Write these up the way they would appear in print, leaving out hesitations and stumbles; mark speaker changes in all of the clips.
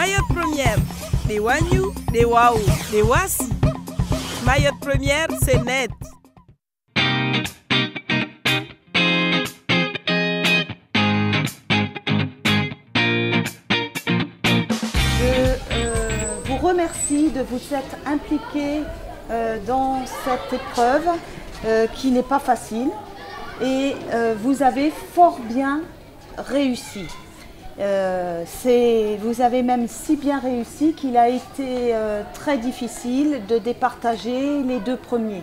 Speaker 1: Mayotte Première, des Wagyu, des Waou, des Wassi. Mayotte Première, c'est net.
Speaker 2: Je vous remercie de vous être impliqués dans cette épreuve qui n'est pas facile et vous avez fort bien réussi. Vous avez même si bien réussi qu'il a été très difficile de départager les deux premiers.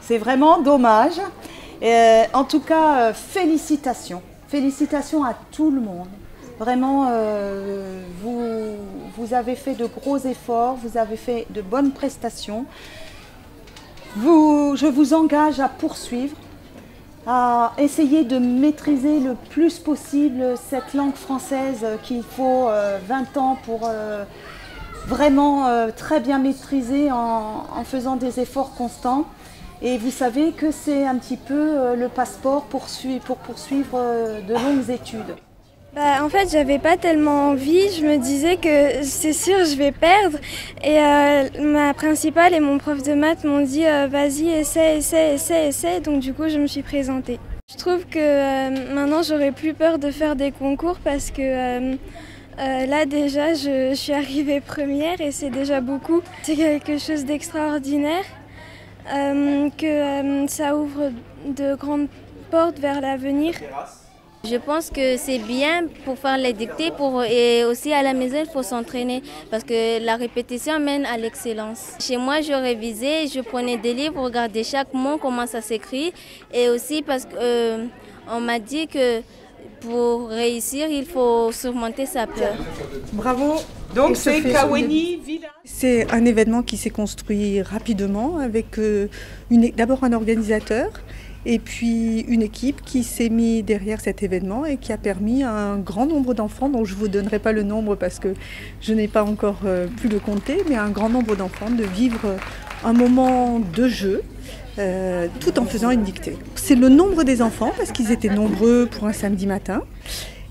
Speaker 2: C'est vraiment dommage. En tout cas, félicitations. Félicitations à tout le monde. Vraiment, vous avez fait de gros efforts, vous avez fait de bonnes prestations. Je vous engage à poursuivre, à essayer de maîtriser le plus possible cette langue française qu'il faut 20 ans pour vraiment très bien maîtriser en faisant des efforts constants. Et vous savez que c'est un petit peu le passeport pour poursuivre de longues études.
Speaker 3: En fait, j'avais pas tellement envie. Je me disais que c'est sûr, je vais perdre. Et ma principale et mon prof de maths m'ont dit vas-y, essaie. Donc du coup, je me suis présentée. Je trouve que maintenant, j'aurais plus peur de faire des concours parce que là déjà, je suis arrivée première et c'est déjà beaucoup. C'est quelque chose d'extraordinaire, que ça ouvre de grandes portes vers l'avenir.
Speaker 4: Je pense que c'est bien pour faire les dictées et aussi à la maison il faut s'entraîner parce que la répétition mène à l'excellence. Chez moi je révisais, je prenais des livres, regardais chaque mot, comment ça s'écrit et aussi parce qu'on m'a dit que pour réussir il faut surmonter sa peur.
Speaker 2: Bravo.
Speaker 1: Donc c'est Kaweni Village.
Speaker 5: C'est un événement qui s'est construit rapidement avec d'abord un organisateur et puis une équipe qui s'est mise derrière cet événement et qui a permis à un grand nombre d'enfants, dont je ne vous donnerai pas le nombre parce que je n'ai pas encore pu le compter, mais à un grand nombre d'enfants de vivre un moment de jeu tout en faisant une dictée. C'est le nombre des enfants parce qu'ils étaient nombreux pour un samedi matin.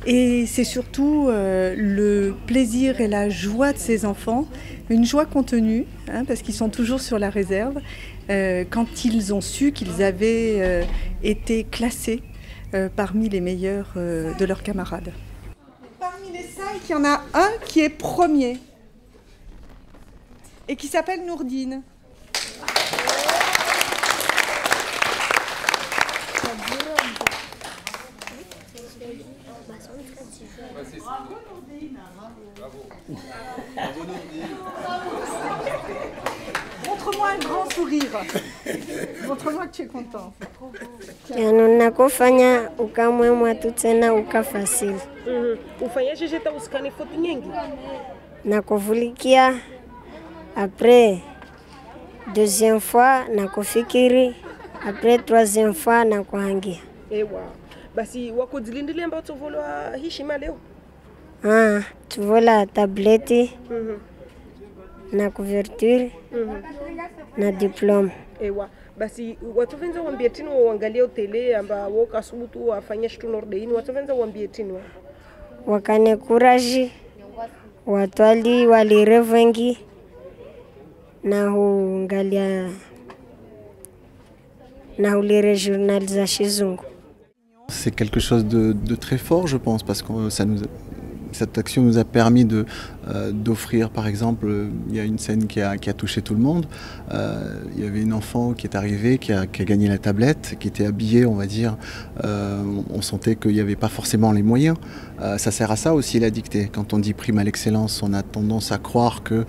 Speaker 5: Et c'est surtout le plaisir et la joie de ces enfants, une joie contenue, parce qu'ils sont toujours sur la réserve, quand ils ont su qu'ils avaient été classés parmi les meilleurs de leurs camarades. Parmi les 5, il y en a un qui est premier et qui s'appelle Nourdine. Montre-moi un grand sourire. Montre-moi que tu es content.
Speaker 6: Nakufanya ukamwemwa tu tena ukafasili.
Speaker 1: Ufanyaje jeta usikane foto nyingi?
Speaker 6: Nakuvulikia après deuxième fois nakufikiri après troisième fois nakuhangia.
Speaker 1: Ewa. Basi wako dilindile ambao tuvolwa heshima leo?
Speaker 6: Tuvola tableti na couverture na diploma.
Speaker 1: Ewa. Basi watu venza wambie tini waangalie tele amba woka subutu wafanya shitu nordeini watu venza wambie tini
Speaker 6: wakane courage watwali walirevu wengi na huangalia na ulire journal za Shizungu.
Speaker 7: C'est quelque chose de très fort, je pense, parce que cette action nous a permis d'offrir, par exemple, il y a une scène qui a touché tout le monde. Il y avait une enfant qui est arrivée, qui a gagné la tablette, qui était habillée, on va dire. On sentait qu'il n'y avait pas forcément les moyens. Ça sert à ça aussi la dictée. Quand on dit prime à l'excellence, on a tendance à croire que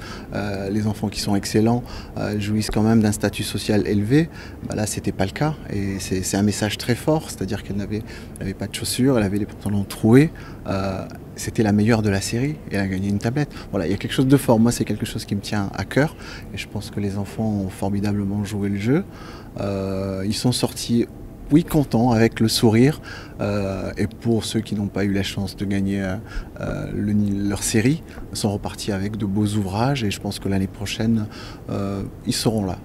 Speaker 7: les enfants qui sont excellents jouissent quand même d'un statut social élevé. Là, c'était pas le cas. Et c'est un message très fort, c'est-à-dire qu'elle n'avait pas de chaussures, elle avait les pantalons troués. C'était la meilleure de la série et elle a gagné une tablette. Voilà, il y a quelque chose de fort. Moi, c'est quelque chose qui me tient à cœur et je pense que les enfants ont formidablement joué le jeu. Ils sont sortis, oui, contents, avec le sourire. Et pour ceux qui n'ont pas eu la chance de gagner leur série, ils sont repartis avec de beaux ouvrages et je pense que l'année prochaine, ils seront là.